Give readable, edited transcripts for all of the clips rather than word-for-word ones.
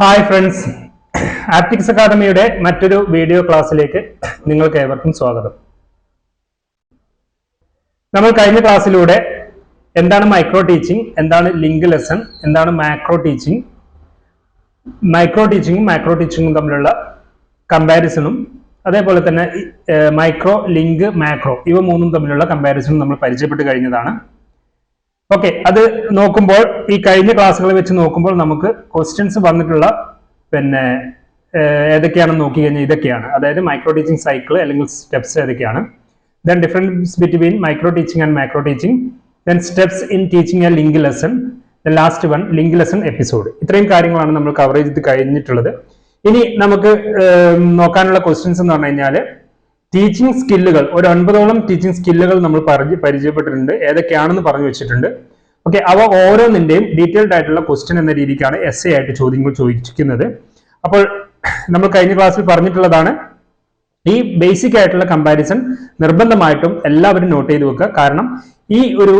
Hi friends, optics അക്കാദമിയുടെ മറ്റൊരു video ക്ലാസ്സിലേക്ക് നിങ്ങൾക്ക് ഏവർക്കും സ്വാഗതം. നമ്മൾ കഴിഞ്ഞ ക്ലാസ്സിലൂടെ എന്താണ് മൈക്രോ ടീച്ചിങ്, എന്താണ് ലിങ്ക് ലെസൺ, എന്താണ് മാക്രോ ടീച്ചിങ്, മാക്രോ ടീച്ചിങ്ങും തമ്മിലുള്ള കമ്പാരിസണും അതേപോലെ തന്നെ മൈക്രോ, ലിങ്ക്, മാക്രോ ഇവ മൂന്നും തമ്മിലുള്ള കമ്പാരിസണും നമ്മൾ പരിചയപ്പെട്ട് കഴിഞ്ഞതാണ്. ഓക്കെ, അത് നോക്കുമ്പോൾ ഈ കഴിഞ്ഞ ക്ലാസ്സുകൾ വെച്ച് നോക്കുമ്പോൾ നമുക്ക് ക്വസ്റ്റ്യൻസ് വന്നിട്ടുള്ള ഏതൊക്കെയാണെന്ന് നോക്കി കഴിഞ്ഞാൽ ഇതൊക്കെയാണ്. അതായത് മൈക്രോ ടീച്ചിങ് സൈക്കിൾ അല്ലെങ്കിൽ സ്റ്റെപ്സ് ഏതൊക്കെയാണ്, then difference between micro teaching and macro teaching, then steps in teaching A link lesson, then last one link lesson episode. ഇത്രയും കാര്യങ്ങളാണ് നമ്മൾ കവർ ചെയ്ത് കഴിഞ്ഞിട്ടുള്ളത്. ഇനി നമുക്ക് നോക്കാനുള്ള ക്വസ്റ്റ്യൻസ് എന്ന് പറഞ്ഞു കഴിഞ്ഞാൽ ടീച്ചിങ് സ്കില്ലുകൾ, ഒരു 9ഓളം ടീച്ചിങ് സ്കില്ലുകൾ നമ്മൾ പരിചയപ്പെട്ടിട്ടുണ്ട്, ഏതൊക്കെയാണെന്ന് പറഞ്ഞു വെച്ചിട്ടുണ്ട്. ഓക്കെ, അവ ഓരോന്നിന്റെയും ഡീറ്റെയിൽഡ് ആയിട്ടുള്ള ക്വസ്റ്റ്യൻ എന്ന രീതിക്കാണ് എസ്സേ ആയിട്ട് ചോദ്യങ്ങൾ ചോദിക്കുന്നത്. അപ്പോൾ നമ്മൾ കഴിഞ്ഞ ക്ലാസ്സിൽ പറഞ്ഞിട്ടുള്ളതാണ്, ഈ ബേസിക് ആയിട്ടുള്ള കമ്പാരിസൺ നിർബന്ധമായിട്ടും എല്ലാവരും നോട്ട് ചെയ്ത് വെക്കുക. കാരണം ഈ ഒരു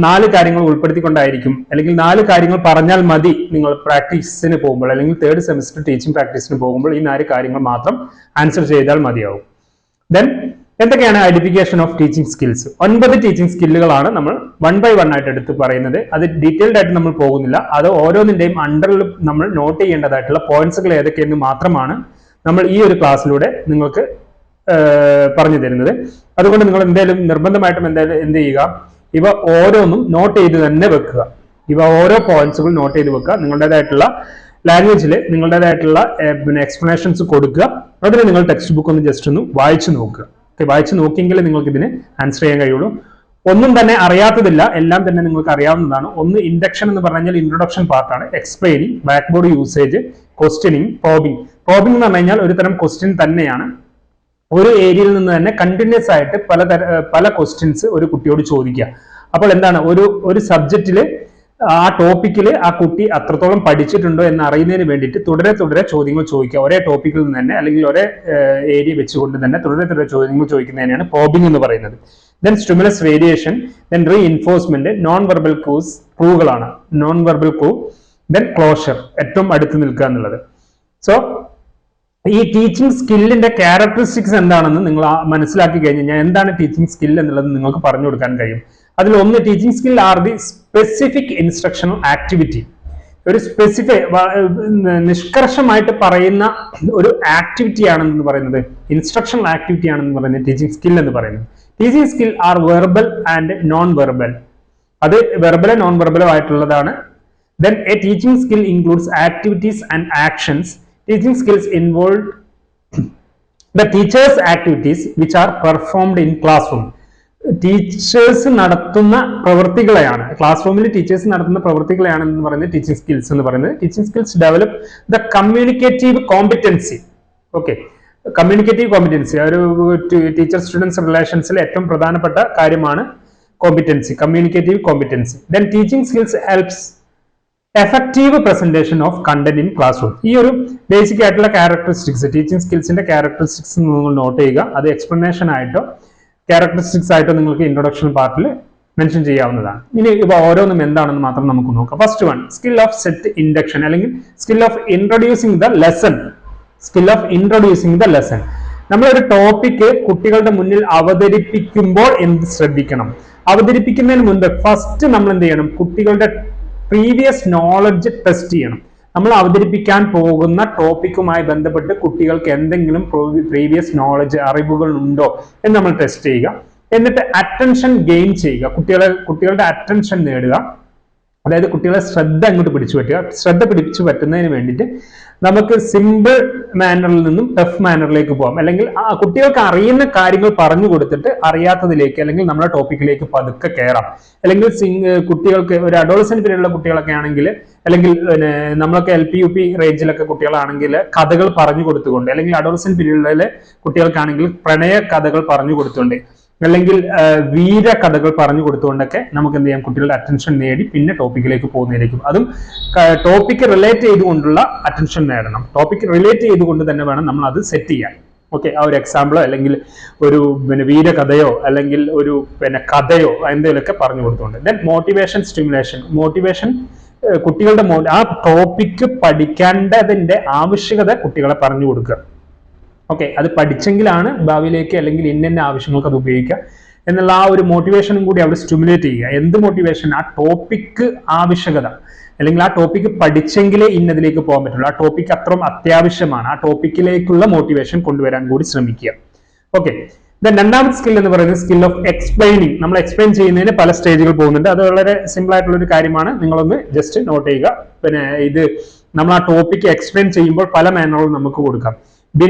4 കാര്യങ്ങൾ ഉൾപ്പെടുത്തിക്കൊണ്ടായിരിക്കും, അല്ലെങ്കിൽ 4 കാര്യങ്ങൾ പറഞ്ഞാൽ മതി നിങ്ങൾ പ്രാക്ടീസിന് പോകുമ്പോൾ, അല്ലെങ്കിൽ 3rd സെമിസ്റ്റർ ടീച്ചിങ് പ്രാക്ടീസിന് പോകുമ്പോൾ ഈ 4 കാര്യങ്ങൾ മാത്രം ആൻസർ ചെയ്താൽ മതിയാവും. ദെൻ എന്തൊക്കെയാണ് identification of teaching skills? 9 teaching സ്കില്ലുകളാണ് നമ്മൾ 1 by 1 ആയിട്ട് എടുത്ത് പറയുന്നത്. അത് ഡീറ്റെയിൽഡ് ആയിട്ട് നമ്മൾ പോകുന്നില്ല, അത് ഓരോന്നിന്റെയും അണ്ടറിൽ നമ്മൾ നോട്ട് ചെയ്യേണ്ടതായിട്ടുള്ള പോയിന്റ്സുകൾ ഏതൊക്കെയെന്ന് മാത്രമാണ് നമ്മൾ ഈ ഒരു ക്ലാസ്സിലൂടെ നിങ്ങൾക്ക് പറഞ്ഞു തരുന്നത്. അതുകൊണ്ട് നിങ്ങൾ നിർബന്ധമായിട്ടും എന്ത് ചെയ്യുക, ഇവ ഓരോന്നും നോട്ട് ചെയ്ത് തന്നെ വെക്കുക. ഇവ ഓരോ പോയിന്റ്സുകൾ നോട്ട് ചെയ്ത് വെക്കുക. നിങ്ങളുടേതായിട്ടുള്ള ലാംഗ്വേജിൽ നിങ്ങളുടേതായിട്ടുള്ള എക്സ്പ്ലനേഷൻസ് കൊടുക്കുക. അതിന് നിങ്ങൾ ടെക്സ്റ്റ് ബുക്ക് ഒന്ന് ജസ്റ്റ് ഒന്ന് വായിച്ചു നോക്കുക. വായിച്ചു നോക്കിയെങ്കിൽ നിങ്ങൾക്ക് ഇതിന് ആൻസർ ചെയ്യാൻ കഴിയുള്ളൂ. ഒന്നും തന്നെ അറിയാത്തതില്ല, എല്ലാം തന്നെ നിങ്ങൾക്ക് അറിയാവുന്നതാണ്. ഒന്ന് ഇൻഡക്ഷൻ എന്ന് പറഞ്ഞാൽ ഇൻട്രൊഡക്ഷൻ പാർട്ടാണ്. Explaining, back board usage, questioning, probing. Probing എന്ന് പറഞ്ഞു കഴിഞ്ഞാൽ ഒരു തരം ക്വസ്റ്റ്യൻ തന്നെയാണ്. ഒരു ഏരിയയിൽ നിന്ന് തന്നെ കണ്ടിന്യൂസ് ആയിട്ട് പല ക്വസ്റ്റ്യൻസ് ഒരു കുട്ടിയോട് ചോദിക്കുക. അപ്പോൾ എന്താണ്, ഒരു സബ്ജക്റ്റില് ആ ടോപ്പിക്കിൽ ആ കുട്ടി അത്രത്തോളം പഠിച്ചിട്ടുണ്ടോ എന്ന് അറിയുന്നതിന് വേണ്ടിയിട്ട് തുടരെ ചോദ്യങ്ങൾ ചോദിക്കുക. ഒരേ ടോപ്പിക്കിൽ നിന്ന് തന്നെ, അല്ലെങ്കിൽ ഒരേ ഏരിയ വെച്ചുകൊണ്ട് തന്നെ തുടരെ ചോദ്യങ്ങൾ ചോദിക്കുന്നതിനാണ് പ്രോബിംഗ് എന്ന് പറയുന്നത്. Then stimulus variation, then reinforcement, non verbal ക്ലൂകളാണ്. Non verbal clue, then closure, ഏറ്റവും അടുത്ത് നിൽക്കുക എന്നുള്ളത്. സോ ഈ ടീച്ചിങ് സ്കില്ലിന്റെ ക്യാരക്ടറിസ്റ്റിക്സ് എന്താണെന്ന് നിങ്ങൾ മനസ്സിലാക്കി കഴിഞ്ഞാൽ എന്താണ് ടീച്ചിങ് സ്കിൽ എന്നുള്ളത് നിങ്ങൾക്ക് പറഞ്ഞു കൊടുക്കാൻ കഴിയും. അതിൽ ഒന്ന്, teaching skill are the specific instructional activity. ഒരു നിഷ്കർഷമായിട്ട് പറയുന്ന ഒരു ആക്ടിവിറ്റി ആണെന്ന് പറയുന്നത്, ഇൻസ്ട്രക്ഷണൽ ആക്ടിവിറ്റി ആണെന്ന് പറയുന്നത് ടീച്ചിങ് സ്കിൽ എന്ന് പറയുന്നത്. Teaching skill are verbal and non verbal. അത് വെർബലോ നോൺ വെർബലോ ആയിട്ടുള്ളതാണ്. Then a teaching skill includes activities and actions. Teaching skills involved the teachers' activities which are performed in classroom. Teachers നടത്തുന്ന പ്രവൃത്തികളെയാണ്, class റൂമിൽ teachers നടത്തുന്ന പ്രവൃത്തികളെയാണ് എന്ന് പറയുന്നത് ടീച്ചിങ് സ്കിൽസ് എന്ന് പറയുന്നത്. Teaching skills develop the communicative competency. Okay, communicative competency ഒരു teacher students റിലേഷൻസിൽ ഏറ്റവും പ്രധാനപ്പെട്ട കാര്യമാണ് competency, communicative competency. Then teaching skills helps effective presentation of content in class room. ഈ ഒരു ബേസിക് ആയിട്ടുള്ള ക്യാരക്ടറിസ്റ്റിക്സ്, ടീച്ചിങ് സ്കിൽസിന്റെ ക്യാരക്ടറിസ്റ്റിക്സ് നിങ്ങൾ നോട്ട് ചെയ്യുക. അത് എക്സ്പ്ലനേഷൻ ആയിട്ടോ ക്യാരക്ടറിസ്റ്റിക്സ് ആയിട്ടോ നിങ്ങൾക്ക് ഇൻട്രൊഡക്ഷൻ പാർട്ടിൽ മെൻഷൻ ചെയ്യാവുന്നതാണ്. ഇനി ഇവ ഓരോന്നും എന്താണെന്ന് മാത്രം നമുക്ക് നോക്കാം. First one, skill of set induction, അല്ലെങ്കിൽ skill of introducing the lesson. Skill of introducing the lesson. നമ്മളൊരു ടോപ്പിക്ക് കുട്ടികളുടെ മുന്നിൽ അവതരിപ്പിക്കുമ്പോൾ എന്ത് ശ്രദ്ധിക്കണം? അവതരിപ്പിക്കുന്നതിന് മുൻപ് ഫസ്റ്റ് നമ്മൾ എന്ത് ചെയ്യണം? കുട്ടികളുടെ പ്രീവിയസ് നോളജ് ടെസ്റ്റ് ചെയ്യണം. നമ്മൾ അവതരിപ്പിക്കാൻ പോകുന്ന ടോപ്പിക്കുമായി ബന്ധപ്പെട്ട് കുട്ടികൾക്ക് എന്തെങ്കിലും പ്രീവിയസ് നോളജ്, അറിവുകൾ ഉണ്ടോ എന്ന് നമ്മൾ ടെസ്റ്റ് ചെയ്യുക. എന്നിട്ട് അറ്റൻഷൻ ഗെയിൻ ചെയ്യുക, കുട്ടികളുടെ അറ്റൻഷൻ നേടുക. അതായത് കുട്ടികളെ ശ്രദ്ധ അങ്ങോട്ട് പിടിച്ചു പറ്റുക. ശ്രദ്ധ പിടിച്ചു പറ്റുന്നതിന് വേണ്ടിയിട്ട് നമുക്ക് സിമ്പിൾ മാനറിൽ നിന്നും ടഫ് മാനറിലേക്ക് പോകാം. അല്ലെങ്കിൽ കുട്ടികൾക്ക് അറിയുന്ന കാര്യങ്ങൾ പറഞ്ഞു കൊടുത്തിട്ട് അറിയാത്തതിലേക്ക്, അല്ലെങ്കിൽ നമ്മുടെ ടോപ്പിക്കിലേക്ക് പതുക്കെ കയറാം. അല്ലെങ്കിൽ കുട്ടികൾക്ക് ഒരു അഡോളസെന്റ് പീരീഡിലുള്ള കുട്ടികളൊക്കെ ആണെങ്കിൽ, അല്ലെങ്കിൽ നമ്മളൊക്കെ LP UP റേഞ്ചിലൊക്കെ കുട്ടികളാണെങ്കിൽ കഥകൾ പറഞ്ഞു കൊടുത്തുകൊണ്ട്, അല്ലെങ്കിൽ അഡോളസെന്റ് പീരീഡിലെ കുട്ടികൾക്കാണെങ്കിൽ പ്രണയ കഥകൾ പറഞ്ഞു കൊടുത്തുകൊണ്ട്, അല്ലെങ്കിൽ വീര കഥകൾ പറഞ്ഞു കൊടുത്തുകൊണ്ടൊക്കെ നമുക്ക് എന്ത് ചെയ്യാം, കുട്ടികളുടെ അറ്റൻഷൻ നേടി പിന്നെ ടോപ്പിക്കിലേക്ക് പോകുന്നതിലേക്കും. അതും ടോപ്പിക്ക് റിലേറ്റ് ചെയ്തുകൊണ്ടുള്ള അറ്റൻഷൻ നേടണം. ടോപ്പിക്ക് റിലേറ്റ് ചെയ്തുകൊണ്ട് തന്നെ വേണം നമ്മൾ അത് സെറ്റ് ചെയ്യാൻ. ഓക്കെ, ആ ഒരു എക്സാമ്പിളോ അല്ലെങ്കിൽ ഒരു വീരകഥയോ അല്ലെങ്കിൽ ഒരു കഥയോ എന്തെങ്കിലുമൊക്കെ പറഞ്ഞു കൊടുത്തുകൊണ്ട്. Then motivation stimulation. മോട്ടിവേഷൻ കുട്ടികളുടെ ആ ടോപ്പിക്ക് പഠിക്കേണ്ടതിന്റെ ആവശ്യകത കുട്ടികളെ പറഞ്ഞു കൊടുക്കുക. ഓക്കെ, അത് പഠിച്ചെങ്കിലാണ് ഭാവിയിലേക്ക് അല്ലെങ്കിൽ ഇന്ന ആവശ്യങ്ങൾക്ക് അത് ഉപയോഗിക്കുക എന്നുള്ള ആ ഒരു മോട്ടിവേഷനും കൂടി അവിടെ സ്റ്റിമുലേറ്റ് ചെയ്യുക. എന്ത് മോട്ടിവേഷൻ? ആ ടോപ്പിക്ക് ആവശ്യകത, അല്ലെങ്കിൽ ആ ടോപ്പിക്ക് പഠിച്ചെങ്കിലേ ഇന്നതിലേക്ക് പോകാൻ പറ്റുള്ളൂ, ആ ടോപ്പിക്ക് അത്രയും അത്യാവശ്യമാണ്, ആ ടോപ്പിക്കിലേക്കുള്ള മോട്ടിവേഷൻ കൊണ്ടുവരാൻ കൂടി ശ്രമിക്കുക. ഓക്കെ, രണ്ടാമത്തെ സ്കിൽ എന്ന് പറയുന്നത് സ്കിൽ ഓഫ് എക്സ്പ്ലെയിനിങ്. നമ്മൾ എക്സ്പ്ലെയിൻ ചെയ്യുന്നതിന് പല സ്റ്റേജുകൾ പോകുന്നുണ്ട്. അത് വളരെ സിമ്പിൾ ആയിട്ടുള്ള ഒരു കാര്യമാണ്, നിങ്ങളൊന്ന് ജസ്റ്റ് നോട്ട് ചെയ്യുക. പിന്നെ ഇത് നമ്മൾ ആ ടോപ്പിക്ക് എക്സ്പ്ലെയിൻ ചെയ്യുമ്പോൾ പല മാനറുകളും നമുക്ക് കൊടുക്കാം.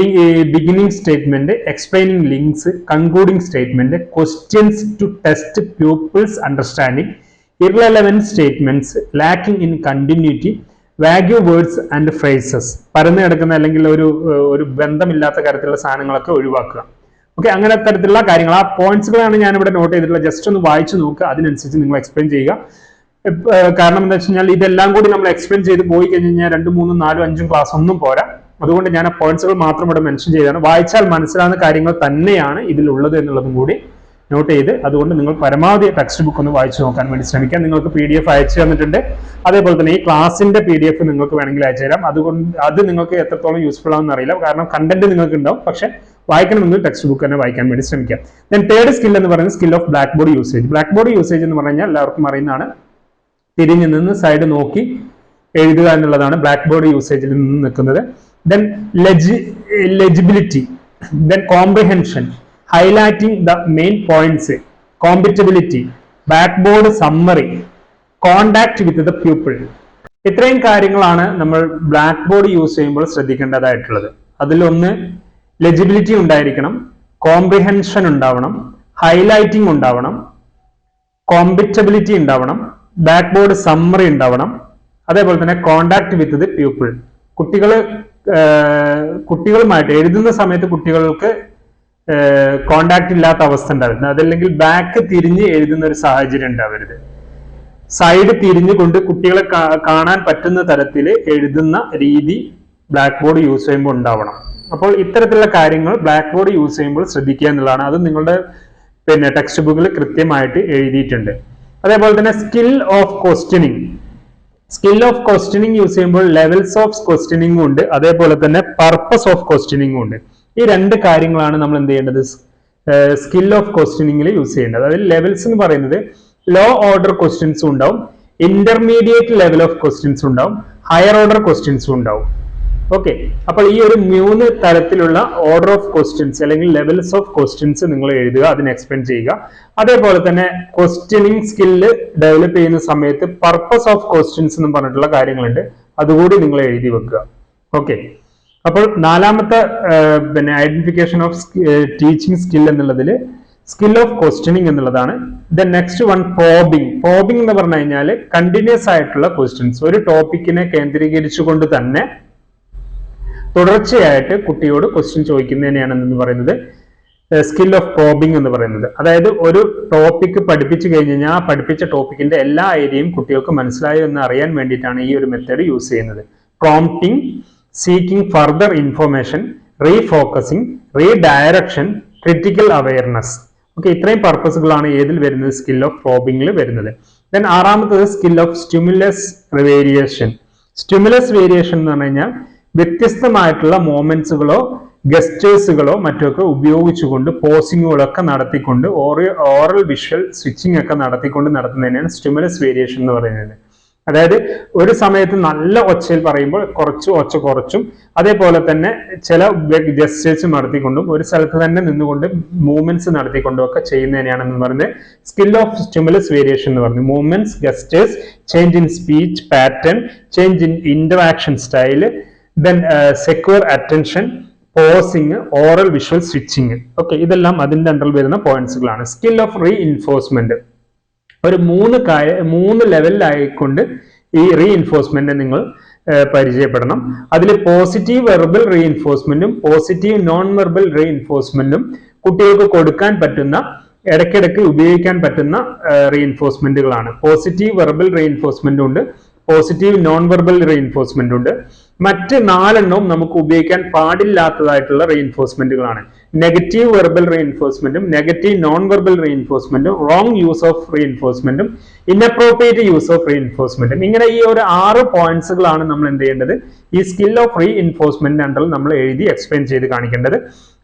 Beginning statement, explaining links, concluding statement, questions to test pupils understanding, irrelevant statements, lacking in continuity, vague words and phrases. പരന്നു കിടക്കുന്ന അല്ലെങ്കിൽ ഒരു ബന്ധമില്ലാത്ത തരത്തിലുള്ള സാധനങ്ങളൊക്കെ ഒഴിവാക്കുക. ഓക്കെ, അങ്ങനെ തരത്തിലുള്ള കാര്യങ്ങൾ, ആ പോയിന്റ്സുകളാണ് ഞാൻ ഇവിടെ നോട്ട് ചെയ്തിട്ടുള്ളത്. ജസ്റ്റ് ഒന്ന് വായിച്ചു നോക്കുക, അതിനനുസരിച്ച് നിങ്ങൾ എക്സ്പ്ലെയിൻ ചെയ്യുക. കാരണം എന്താ വെച്ച് കഴിഞ്ഞാൽ ഇതെല്ലാം കൂടി നമ്മൾ എക്സ്പ്ലെയിൻ ചെയ്ത് പോയി കഴിഞ്ഞ് കഴിഞ്ഞാൽ 2, 3, 4, 5 ക്ലാസ് ഒന്നും പോരാ. അതുകൊണ്ട് ഞാൻ ആ പോയിന്റ്സുകൾ മാത്രം ഇവിടെ മെൻഷൻ ചെയ്താണ്. വായിച്ചാൽ മനസ്സിലാവുന്ന കാര്യങ്ങൾ തന്നെയാണ് ഇതിലുള്ളത് എന്നുള്ളതും കൂടി നോട്ട് ചെയ്ത്, അതുകൊണ്ട് നിങ്ങൾ പരമാവധി ടെക്സ്റ്റ് ബുക്ക് ഒന്ന് വായിച്ചു നോക്കാൻ വേണ്ടി ശ്രമിക്കാം. നിങ്ങൾക്ക് PDF അയച്ചു തന്നിട്ടുണ്ട്. അതേപോലെ തന്നെ ഈ ക്ലാസിന്റെ PDF നിങ്ങൾക്ക് വേണമെങ്കിൽ അയച്ചു തരാം. അത് നിങ്ങൾക്ക് എത്രത്തോളം യൂസ്ഫുൾ ആണെന്ന് അറിയില്ല, കാരണം കണ്ടന്റ് നിങ്ങൾക്ക് ഉണ്ടാവും, പക്ഷെ വായിക്കണമെങ്കിൽ ടെക്സ്റ്റ് ബുക്ക് തന്നെ വായിക്കാൻ വേണ്ടി ശ്രമിക്കാം. ദെൻ തേർഡ് സ്കിൽ എന്ന് പറയുന്നത് skill of black board usage. Black board usage എന്ന് പറഞ്ഞാൽ എല്ലാവർക്കും അറിയുന്നതാണ്, തിരിഞ്ഞു നിന്ന് സൈഡ് നോക്കി എഴുതുക എന്നുള്ളതാണ് ബ്ലാക്ക് ബോർഡ് യൂസേജിൽ നിന്ന് നിൽക്കുന്നത്. Then legibility, then comprehension, highlighting the main points, compatibility, backboard summary, contact with the pupil. ഇത്രയും കാര്യങ്ങളാണ് നമ്മൾ ബ്ലാക്ക് ബോർഡ് യൂസ് ചെയ്യുമ്പോൾ ശ്രദ്ധിക്കേണ്ടതായിട്ടുള്ളത്. അതിലൊന്ന് ലെജിബിലിറ്റി ഉണ്ടായിരിക്കണം, കോംപ്രിഹെൻഷൻ ഉണ്ടാവണം, ഹൈലൈറ്റിംഗ് ഉണ്ടാവണം, കോമ്പറ്റബിലിറ്റി ഉണ്ടാവണം, ബാക്ക് ബോർഡ് സമ്മറി ഉണ്ടാവണം, അതേപോലെ തന്നെ കോണ്ടാക്ട് വിത്ത് ദി പ്യൂപ്പിൾ. കുട്ടികളുമായിട്ട് എഴുതുന്ന സമയത്ത് കുട്ടികൾക്ക് കോണ്ടാക്ട് ഇല്ലാത്ത അവസ്ഥ ഉണ്ടാവരുത്. അതല്ലെങ്കിൽ ബാക്ക് തിരിഞ്ഞ് എഴുതുന്ന ഒരു സാഹചര്യം ഉണ്ടാവരുത്. സൈഡ് തിരിഞ്ഞുകൊണ്ട് കുട്ടികളെ കാണാൻ പറ്റുന്ന തരത്തിൽ എഴുതുന്ന രീതി ബ്ലാക്ക് ബോർഡ് യൂസ് ചെയ്യുമ്പോൾ ഉണ്ടാവണം. അപ്പോൾ ഇത്തരത്തിലുള്ള കാര്യങ്ങൾ ബ്ലാക്ക് ബോർഡ് യൂസ് ചെയ്യുമ്പോൾ ശ്രദ്ധിക്കുക എന്നുള്ളതാണ്. അത് നിങ്ങളുടെ ടെക്സ്റ്റ് ബുക്കിൽ കൃത്യമായിട്ട് എഴുതിയിട്ടുണ്ട്. അതേപോലെ തന്നെ skill of questioning. Skill of questioning use ചെയ്യുമ്പോൾ ലെവൽസ് ഓഫ് ക്വസ്റ്റ്യനിങ്ങും ഉണ്ട്, അതേപോലെ തന്നെ പർപ്പസ് ഓഫ് ക്വസ്റ്റ്യനിങ്ങും ഉണ്ട്. ഈ രണ്ട് കാര്യങ്ങളാണ് നമ്മൾ എന്ത് ചെയ്യേണ്ടത് സ്കിൽ ഓഫ് ക്വസ്റ്റ്യനിങ്ങിൽ യൂസ് ചെയ്യേണ്ടത്. അതിൽ ലെവൽസ് എന്ന് പറയുന്നത് ലോ ഓർഡർ ക്വസ്റ്റ്യൻസും ഉണ്ടാവും, ഇന്റർമീഡിയറ്റ് ലെവൽ ഓഫ് ക്വസ്റ്റ്യൻസും ഉണ്ടാവും, ഹയർ ഓർഡർ ക്വസ്റ്റ്യൻസും ഉണ്ടാവും. ഓക്കെ, അപ്പോൾ ഈ ഒരു 3 തരത്തിലുള്ള ഓർഡർ ഓഫ് ക്വസ്റ്റ്യൻസ് അല്ലെങ്കിൽ ലെവൽസ് ഓഫ് ക്വസ്റ്റ്യൻസ് നിങ്ങൾ എഴുതുക, അതിന് എക്സ്പ്ലെയിൻ ചെയ്യുക. അതേപോലെ തന്നെ ക്വസ്റ്റ്യനിങ് സ്കില്ല് ഡെവലപ്പ് ചെയ്യുന്ന സമയത്ത് പർപ്പസ് ഓഫ് ക്വസ്റ്റ്യൻസ് എന്ന് പറഞ്ഞിട്ടുള്ള കാര്യങ്ങളുണ്ട്, അതുകൂടി നിങ്ങൾ എഴുതി വെക്കുക. ഓക്കെ, അപ്പോൾ നാലാമത്തെ ഐഡന്റിഫിക്കേഷൻ ഓഫ് ടീച്ചിങ് സ്കിൽ എന്നുള്ളതിൽ സ്കിൽ ഓഫ് ക്വസ്റ്റ്യനിങ് എന്നുള്ളതാണ്. Then next one probing. Probing എന്ന് പറഞ്ഞു കഴിഞ്ഞാൽ കണ്ടിന്യൂസ് ആയിട്ടുള്ള ക്വസ്റ്റ്യൻസ്, ഒരു ടോപ്പിക്കിനെ കേന്ദ്രീകരിച്ചുകൊണ്ട് തന്നെ തുടർച്ചയായിട്ട് കുട്ടിയോട് ക്വസ്റ്റ്യൻ ചോദിക്കുന്നതിനെയാണ് എന്ന് പറയുന്നത് സ്കിൽ ഓഫ് പ്രോബിംഗ് എന്ന് പറയുന്നത്. അതായത് ഒരു ടോപ്പിക് പഠിപ്പിച്ചു കഴിഞ്ഞ് കഴിഞ്ഞാൽ ആ പഠിപ്പിച്ച ടോപ്പിക്കിന്റെ എല്ലാ ഏരിയയും കുട്ടികൾക്ക് മനസ്സിലായോ എന്ന് അറിയാൻ വേണ്ടിയിട്ടാണ് ഈ ഒരു മെത്തേഡ് യൂസ് ചെയ്യുന്നത്. Prompting, seeking further information, refocusing, redirection, critical awareness. Okay, ഇത്രയും പർപ്പസുകളാണ് ഏതിൽ വരുന്നത് സ്കിൽ ഓഫ് പ്രോബിംഗിൽ വരുന്നത്. ദെൻ ആറാമത്തത് skill of stimulus variation. Stimulus variation എന്ന് പറഞ്ഞു കഴിഞ്ഞാൽ വ്യത്യസ്തമായിട്ടുള്ള മോമെന്റ്സുകളോ ഗസ്റ്റേഴ്സുകളോ മറ്റൊക്കെ ഉപയോഗിച്ചുകൊണ്ട് പോസിങ്ങുകളൊക്കെ നടത്തിക്കൊണ്ട് ഓറൽ വിഷ്വൽ സ്വിച്ചിങ് ഒക്കെ നടത്തിക്കൊണ്ട് നടത്തുന്നതിനാണ് സ്റ്റിമുലസ് വേരിയേഷൻ എന്ന് പറയുന്നത്. അതായത് ഒരു സമയത്ത് നല്ല ഒച്ചയിൽ പറയുമ്പോൾ കുറച്ച് ഒച്ച കുറച്ചും, അതേപോലെ തന്നെ ചില ജസ്റ്റേഴ്സ് നടത്തിക്കൊണ്ടും ഒരു സ്ഥലത്ത് തന്നെ നിന്നുകൊണ്ട് മൂവ്മെന്റ്സ് നടത്തിക്കൊണ്ടും ഒക്കെ ചെയ്യുന്നതിനാണെന്ന് പറയുന്നത് സ്കിൽ ഓഫ് സ്റ്റിമുലസ് വേരിയേഷൻ എന്ന് പറയുന്നത്. Movements, ഗസ്റ്റേഴ്സ്, change in speech pattern, change in interaction style, then secure attention, pausing, oral visual switching. Okay, ഇതെല്ലാം അതിന്റെ അണ്ടറിൽ വരുന്ന പോയിന്റ്സുകളാണ്. Skill of reinforcement. ഒരു 3 ലെവലിലായിക്കൊണ്ട് ഈ റീഇൻഫോഴ്സ്മെന്റ് നിങ്ങൾ പരിചയപ്പെടണം. അതിൽ പോസിറ്റീവ് വെർബൽ റീഇൻഫോഴ്സ്മെന്റും പോസിറ്റീവ് നോൺ വെർബൽ റീഇൻഫോഴ്സ്മെന്റും കുട്ടികൾക്ക് കൊടുക്കാൻ പറ്റുന്ന, ഇടയ്ക്കിടയ്ക്ക് ഉപയോഗിക്കാൻ പറ്റുന്ന റീഇൻഫോഴ്സ്മെന്റുകളാണ്. പോസിറ്റീവ് വെർബൽ റീഇൻഫോഴ്സ്മെന്റ് ഉണ്ട്, പോസിറ്റീവ് നോൺ വെർബൽ റീഇൻഫോഴ്സ്മെന്റ് ഉണ്ട്. മറ്റ് 4 എണ്ണവും നമുക്ക് ഉപയോഗിക്കാൻ പാടില്ലാത്തതായിട്ടുള്ള റീഇൻഫോഴ്സ്മെന്റുകളാണ്. നെഗറ്റീവ് വെർബൽ റീഇൻഫോഴ്സ്മെന്റും നെഗറ്റീവ് നോൺ വെർബൽ റീഇൻഫോഴ്സ്മെന്റും റോങ് യൂസ് ഓഫ് റീഇൻഫോഴ്സ്മെന്റും ഇൻഅപ്രോപ്രിയേറ്റ് യൂസ് ഓഫ് റീഇൻഫോഴ്സ്മെന്റും. ഇങ്ങനെ ഈ ഒരു 6 പോയിന്റ്സുകളാണ് നമ്മൾ എന്ത് ചെയ്യേണ്ടത് ഈ സ്കിൽ ഓഫ് റീഇൻഫോഴ്സ്മെന്റ് അണ്ടറിൽ നമ്മൾ എഴുതി എക്സ്പ്ലെയിൻ ചെയ്ത് കാണിക്കേണ്ടത്.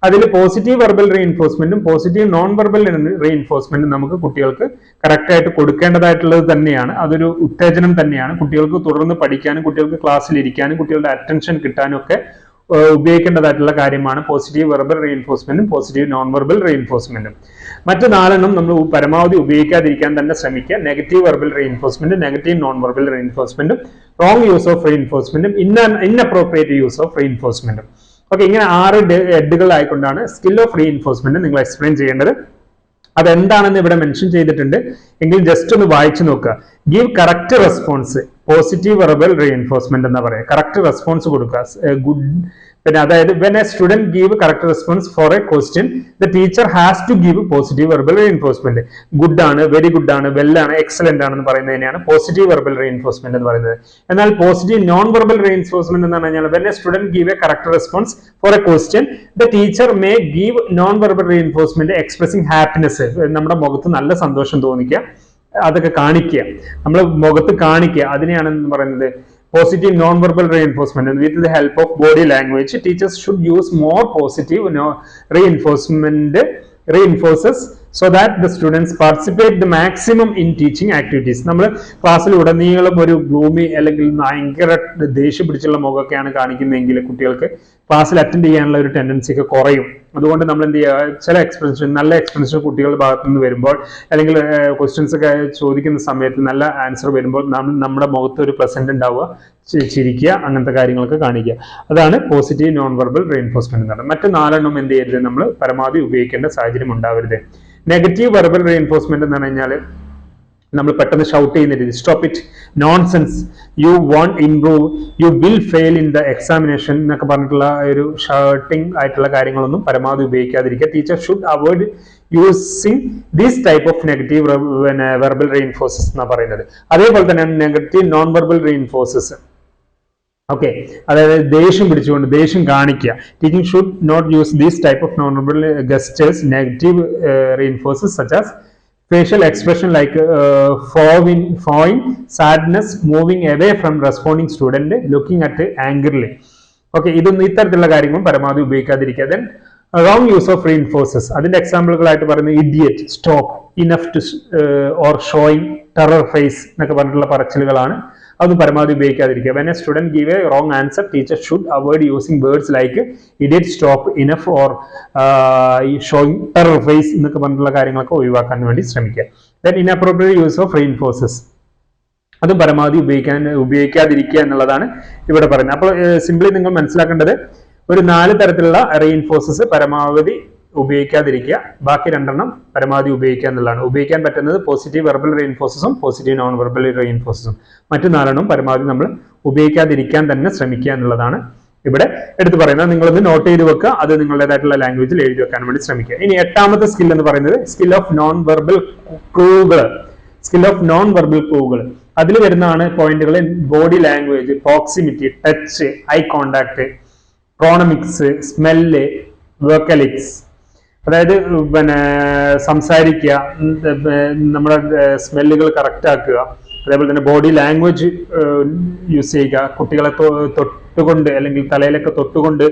അതിൽ പോസിറ്റീവ് വെർബൽ റീഇൻഫോഴ്സ്മെന്റും പോസിറ്റീവ് നോൺ വെർബൽ റീഇൻഫോഴ്സ്മെന്റും നമുക്ക് കുട്ടികൾക്ക് കറക്റ്റ് ആയിട്ട് കൊടുക്കേണ്ടതായിട്ടുള്ളത് തന്നെയാണ്. അതൊരു ഉത്തേജനം തന്നെയാണ്. കുട്ടികൾക്ക് തുടർന്ന് പഠിക്കാനും കുട്ടികൾക്ക് ക്ലാസ്സിൽ ഇരിക്കാനും കുട്ടികളുടെ അറ്റൻഷൻ കിട്ടാനും ഒക്കെ ഉപയോഗിക്കേണ്ടതായിട്ടുള്ള കാര്യമാണ് പോസിറ്റീവ് വെർബൽ റീഇൻഫോഴ്സ്മെന്റും പോസിറ്റീവ് നോൺ വെർബൽ റീഇൻഫോഴ്സ്മെന്റും. മറ്റു 4 എണ്ണം നമ്മൾ പരമാവധി ഉപയോഗിക്കാതിരിക്കാൻ തന്നെ ശ്രമിക്കുക. നെഗറ്റീവ് വെർബൽ റീഇൻഫോഴ്സ്മെന്റും നെഗറ്റീവ് നോൺ വെർബൽ റീഇൻഫോഴ്സ്മെന്റും റോങ് യൂസ് ഓഫ് റീഇൻഫോഴ്സ്മെന്റും ഇൻഅപ്രോപ്രിയേറ്റ് യൂസ് ഓഫ് റീഇൻഫോഴ്സ്മെന്റും. ഓക്കെ, ഇങ്ങനെ 6 ഹെഡുകളായിക്കൊണ്ടാണ് സ്കിൽ ഓഫ് റീഇൻഫോഴ്സ്മെന്റ് നിങ്ങൾ എക്സ്പ്ലെയിൻ ചെയ്യേണ്ടത്. അതെന്താണെന്ന് ഇവിടെ മെൻഷൻ ചെയ്തിട്ടുണ്ട് എങ്കിൽ ജസ്റ്റ് ഒന്ന് വായിച്ചു നോക്കുക. Give correct response, positive verbal reinforcement എന്ന് പറയാം. കറക്റ്റ് റെസ്പോൺസ് കൊടുക്കുക. ഗുഡ്, പിന്നെ അതായത് when a student give correct response for a question the teacher has to give positive verbal reinforcement. Good ആണ്, വെരി ഗുഡ് ആണ്, വെൽ ആണ്, എക്സലന്റ് ആണെന്ന് പറയുന്നതിനെയാണ് പോസിറ്റീവ് വെർബൽ റീഇൻഫോഴ്സ്മെന്റ് എന്ന് പറയുന്നത്. എന്നാൽ പോസിറ്റീവ് നോൺ വെർബൽ റീഇൻഫോഴ്സ്മെന്റ് എന്ന് പറഞ്ഞാൽ when a student give A correct response for a question the teacher may give non verbal reinforcement expressing happiness. നമ്മുടെ മുഖത്ത് നല്ല സന്തോഷം തോന്നിക്കുക, അതൊക്കെ കാണിക്കുക, നമ്മൾ മുഖത്ത് കാണിക്കുക, അതിനെയാണ് പറയുന്നത് positive non verbal reinforcement. With the help of body language teachers should use more positive reinforces so that the students participate the maximum in teaching activities. നമ്മൾ ക്ലാസ്സിൽ ഉടനീളം ഒരു ഗ്ലൂമി അല്ലെങ്കിൽ ഭയങ്കര ദേഷ്യം പിടിച്ചുള്ള മുഖമൊക്കെയാണ് കാണിക്കുന്നതെങ്കിൽ കുട്ടികൾക്ക് ക്ലാസ്സിൽ അറ്റൻഡ് ചെയ്യാനുള്ള ഒരു ടെൻഡൻസി ഒക്കെ കുറയും. അതുകൊണ്ട് നമ്മൾ എന്ത് ചെയ്യുക, ചില എക്സ്പ്ലനേഷൻ, നല്ല എക്സ്പ്ലനേഷൻ കുട്ടികളുടെ ഭാഗത്തു നിന്ന് വരുമ്പോൾ അല്ലെങ്കിൽ ക്വസ്റ്റ്യൻസ് ഒക്കെ ചോദിക്കുന്ന സമയത്ത് നല്ല ആൻസർ വരുമ്പോൾ നമ്മുടെ മുഖത്ത് ഒരു പ്രസന്റ് ഉണ്ടാവുക, ചിരിക്കുക, അങ്ങനത്തെ കാര്യങ്ങളൊക്കെ കാണിക്കുക. അതാണ് പോസിറ്റീവ് നോൺ വെർബൽ റീഇൻഫോഴ്സ്മെന്റ് എന്ന് പറയുന്നത്. മറ്റ് 4 എണ്ണം എന്ത് ചെയ്യരുത്, നമ്മൾ പരമാവധി ഉപയോഗിക്കേണ്ട സാഹചര്യം ഉണ്ടാവരുത്. നെഗറ്റീവ് വെർബൽ റീഇൻഫോഴ്സ്മെന്റ് എന്ന് പറഞ്ഞു കഴിഞ്ഞാൽ നമ്മൾ പെട്ടെന്ന് ഷൗട്ട് ചെയ്യുന്ന രീതി, stop it, nonsense, you won't improve, you will fail in the examination എന്നൊക്കെ പറഞ്ഞിട്ടുള്ള ഒരു ഷർട്ടിംഗ് ആയിട്ടുള്ള കാര്യങ്ങളൊന്നും പരമാവധി ഉപയോഗിക്കാതിരിക്കുക. Teacher should avoid using these type of negative verbal reinforcers എന്നാണ് പറയുന്നത്. അതേപോലെ തന്നെയാണ് negative non verbal reinforcers. Okay, അതായത് ദേഷ്യം പിടിച്ചുകൊണ്ട് ദേഷ്യം കാണിക്കുക. Teaching should not use these type of non verbal gestures. Negative reinforcers such as facial expression like fawing, sadness, moving away from responding student, looking at angrily. Okay, ഇതൊന്നും ഇത്തരത്തിലുള്ള കാര്യങ്ങളും പരമാവധി ഉപയോഗിക്കാതിരിക്കുക. Then wrong use of reinforces. അതിന്റെ എക്സാമ്പിളുകളായിട്ട് പറയുന്നത് idiot, stop, enough to or showing, terror face എന്നൊക്കെ പറഞ്ഞിട്ടുള്ള പറച്ചിലുകളാണ്. അതൊന്നും പരമാവധി ഉപയോഗിക്കാതിരിക്കുക. When a student give a wrong answer, teacher should avoid using words like idiot, stop, enough or showing, terror face എന്നൊക്കെ പറഞ്ഞിട്ടുള്ള കാര്യങ്ങളൊക്കെ ഒഴിവാക്കാൻ വേണ്ടി ശ്രമിക്കുക. Then inappropriate use of reinforces, അതും പരമാവധി ഉപയോഗിക്കാതിരിക്കുക എന്നുള്ളതാണ് ഇവിടെ പറയുന്നത്. അപ്പോൾ സിംപ്ലി നിങ്ങൾ മനസ്സിലാക്കേണ്ടത് ഒരു 4 തരത്തിലുള്ള റീഇൻഫോഴ്സസ് പരമാവധി ഉപയോഗിക്കാതിരിക്കുക, ബാക്കി 2 എണ്ണം പരമാവധി ഉപയോഗിക്കുക എന്നുള്ളതാണ്. ഉപയോഗിക്കാൻ പറ്റുന്നത് പോസിറ്റീവ് വെർബൽ റീഇൻഫോഴ്സസും പോസിറ്റീവ് നോൺ വെർബൽ റീഇൻഫോഴ്സസും. മറ്റു 4 എണ്ണം പരമാവധി നമ്മൾ ഉപയോഗിക്കാതിരിക്കാൻ തന്നെ ശ്രമിക്കുക എന്നുള്ളതാണ് ഇവിടെ എടുത്തു പറയുന്നത്. നിങ്ങളൊന്ന് നോട്ട് ചെയ്ത് വെക്കുക, അത് നിങ്ങളുടേതായിട്ടുള്ള ലാംഗ്വേജിൽ എഴുതി വെക്കാൻ വേണ്ടി ശ്രമിക്കുക. ഇനി 8ാമത്തെ സ്കിൽ എന്ന് പറയുന്നത് സ്കിൽ ഓഫ് നോൺ വെർബൽ ക്ലൂകൾ. സ്കിൽ ഓഫ് നോൺ വെർബൽ ക്ലൂകൾ അതിൽ വരുന്നതാണ് പോയിന്റുകൾ: body language, proximity, touch, eye contact, proxemics, smell, vocalics. അതായത് പിന്നെ സംസാരിക്കുക, നമ്മുടെ സ്മെല്ലുകൾ കറക്റ്റ് ആക്കുക, അതേപോലെ തന്നെ ബോഡി ലാംഗ്വേജ് യൂസ് ചെയ്യുക, കുട്ടികളെ തൊട്ടുകൊണ്ട് അല്ലെങ്കിൽ തലയിലൊക്കെ തൊട്ടുകൊണ്ട്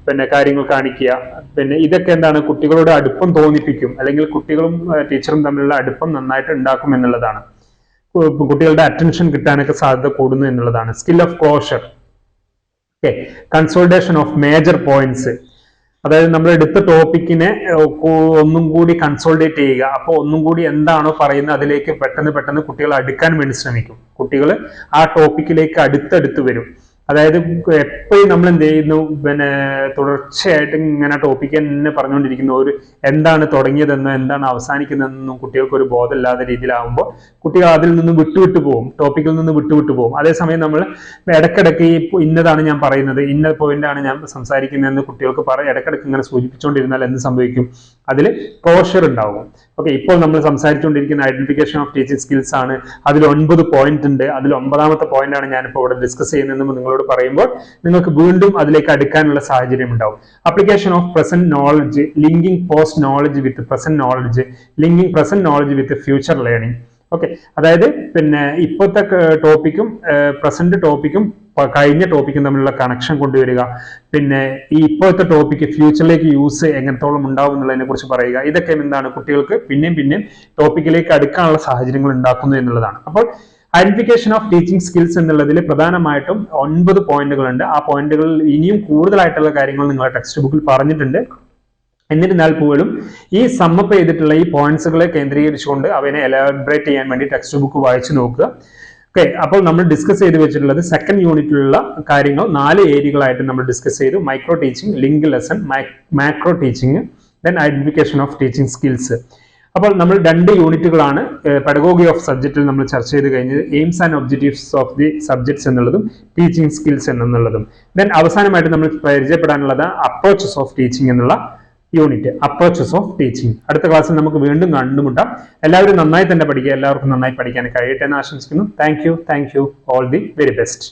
പിന്നെ കാര്യങ്ങൾ കാണിക്കുക. പിന്നെ ഇതൊക്കെ എന്താണ്, കുട്ടികളോട് അടുപ്പം തോന്നിപ്പിക്കും, അല്ലെങ്കിൽ കുട്ടികളും ടീച്ചറും തമ്മിലുള്ള അടുപ്പം നന്നായിട്ട് ഉണ്ടാക്കും എന്നുള്ളതാണ്. കുട്ടികളുടെ അറ്റൻഷൻ കിട്ടാനൊക്കെ സാധ്യത കൂടുന്നു എന്നുള്ളതാണ്. Skill of closure, okay, consultation of major points. അതായത് നമ്മൾ എടുത്ത ടോപ്പിക്കിനെ ഒന്നും കൂടി കൺസോൾട്ടേറ്റ് ചെയ്യുക. അപ്പോൾ ഒന്നും കൂടി എന്താണോ പറയുന്നത് അതിലേക്ക് പെട്ടെന്ന് കുട്ടികൾ അടുക്കാൻ വേണ്ടി ശ്രമിക്കും. കുട്ടികൾ ആ ടോപ്പിക്കിലേക്ക് അടുത്തടുത്ത് വരും. അതായത് എപ്പോഴും നമ്മൾ എന്ത് ചെയ്യുന്നു, പിന്നെ തുടർച്ചയായിട്ട് ഇങ്ങനെ ടോപ്പിക്ക് തന്നെ പറഞ്ഞുകൊണ്ടിരിക്കുന്നു. ഒരു എന്താണ് തുടങ്ങിയതെന്നോ എന്താണ് അവസാനിക്കുന്നതെന്നും കുട്ടികൾക്ക് ഒരു ബോധമില്ലാത്ത രീതിയിലാവുമ്പോൾ കുട്ടികൾ അതിൽ നിന്ന് വിട്ടുവിട്ടു പോകും, ടോപ്പിക്കിൽ നിന്ന് വിട്ടുവിട്ടു പോകും. അതേസമയം നമ്മൾ ഇടയ്ക്കിടയ്ക്ക് ഇന്നതാണ് ഞാൻ പറയുന്നത്, ഇന്ന പോയിന്റാണ് ഞാൻ സംസാരിക്കുന്നതെന്ന് കുട്ടികൾക്ക് ഇടയ്ക്കിടയ്ക്ക് ഇങ്ങനെ സൂചിപ്പിച്ചുകൊണ്ടിരുന്നാൽ എന്ത് സംഭവിക്കും, അതിൽ ക്ലോഷർ ഉണ്ടാവും. ഓക്കെ, ഇപ്പോൾ നമ്മൾ സംസാരിച്ചുകൊണ്ടിരിക്കുന്ന ഐഡന്റിഫിക്കേഷൻ ഓഫ് ടീച്ചിങ് സ്കിൽസ് ആണ്. അതിൽ 9 പോയിന്റ് ഉണ്ട്. അതിൽ 9ാമത്തെ പോയിന്റ് ആണ് ഞാനിപ്പോൾ ഇവിടെ ഡിസ്കസ് ചെയ്യുന്നതെന്ന് നിങ്ങളോട് പറയുമ്പോൾ നിങ്ങൾക്ക് വീണ്ടും അതിലേക്ക് അടുക്കാനുള്ള സാഹചര്യം ഉണ്ടാവും. Application of present knowledge, linking post knowledge with present knowledge, linking present knowledge with future learning. Okay, അതായത് പിന്നെ ഇപ്പോഴത്തെ ടോപ്പിക്കും പ്രസന്റ് ടോപ്പിക്കും കഴിഞ്ഞ ടോപ്പിക്കും തമ്മിലുള്ള കണക്ഷൻ കൊണ്ടുവരിക, പിന്നെ ഈ ഇപ്പോഴത്തെ ടോപ്പിക്ക് ഫ്യൂച്ചറിലേക്ക് യൂസ് എങ്ങനത്തോളം ഉണ്ടാവും എന്നുള്ളതിനെ കുറിച്ച് പറയുക. ഇതൊക്കെ എന്താണ് കുട്ടികൾക്ക് പിന്നെയും ടോപ്പിക്കിലേക്ക് അടുക്കാനുള്ള സാഹചര്യങ്ങൾ ഉണ്ടാക്കുന്നു എന്നുള്ളതാണ്. അപ്പോൾ ഐഡന്റിഫിക്കേഷൻ ഓഫ് ടീച്ചിങ് സ്കിൽസ് എന്നുള്ളതിൽ പ്രധാനമായിട്ടും 9 പോയിന്റുകളുണ്ട്. ആ പോയിന്റുകളിൽ ഇനിയും കൂടുതലായിട്ടുള്ള കാര്യങ്ങൾ നിങ്ങളുടെ ടെക്സ്റ്റ് ബുക്കിൽ പറഞ്ഞിട്ടുണ്ട്. എന്നിരുന്നാൽ പോലും ഈ സമ്മപ്പ് ചെയ്തിട്ടുള്ള ഈ പോയിന്റ്സുകളെ കേന്ദ്രീകരിച്ചുകൊണ്ട് അവനെ എലാബറേറ്റ് ചെയ്യാൻ വേണ്ടി ടെക്സ്റ്റ് ബുക്ക് വായിച്ചു നോക്കുക. ഓക്കെ, അപ്പോൾ നമ്മൾ ഡിസ്കസ് ചെയ്ത് വെച്ചിട്ടുള്ളത് സെക്കൻഡ് യൂണിറ്റിലുള്ള കാര്യങ്ങൾ 4 ഏരിയകളായിട്ട് നമ്മൾ ഡിസ്കസ് ചെയ്തു. Micro teaching, link lesson, macro teaching, then identification of teaching skills. അപ്പോൾ നമ്മൾ 2 യൂണിറ്റുകളാണ് പെഡഗോഗി ഓഫ് സബ്ജക്റ്റിൽ നമ്മൾ ചർച്ച ചെയ്ത് കഴിഞ്ഞത്. AIIMS and objectives of the subjects എന്നുള്ളതും ടീച്ചിങ് സ്കിൽസ് എന്നുള്ളതും. ദെൻ അവസാനമായിട്ട് നമ്മൾ പരിചയപ്പെടാനുള്ളത് അപ്രോച്ചസ് ഓഫ് ടീച്ചിങ് എന്നുള്ള യൂണിറ്റ്, അപ്രോച്ചസ് ഓഫ് ടീച്ചിങ്. അടുത്ത ക്ലാസ്സിൽ നമുക്ക് വീണ്ടും കണ്ടുമുട്ടാം. എല്ലാവരും നന്നായി തന്നെ പഠിക്കുക, എല്ലാവർക്കും നന്നായി പഠിക്കാൻ കഴിയട്ടെ എന്ന് ആശംസിക്കുന്നു. Thank you, all the very best.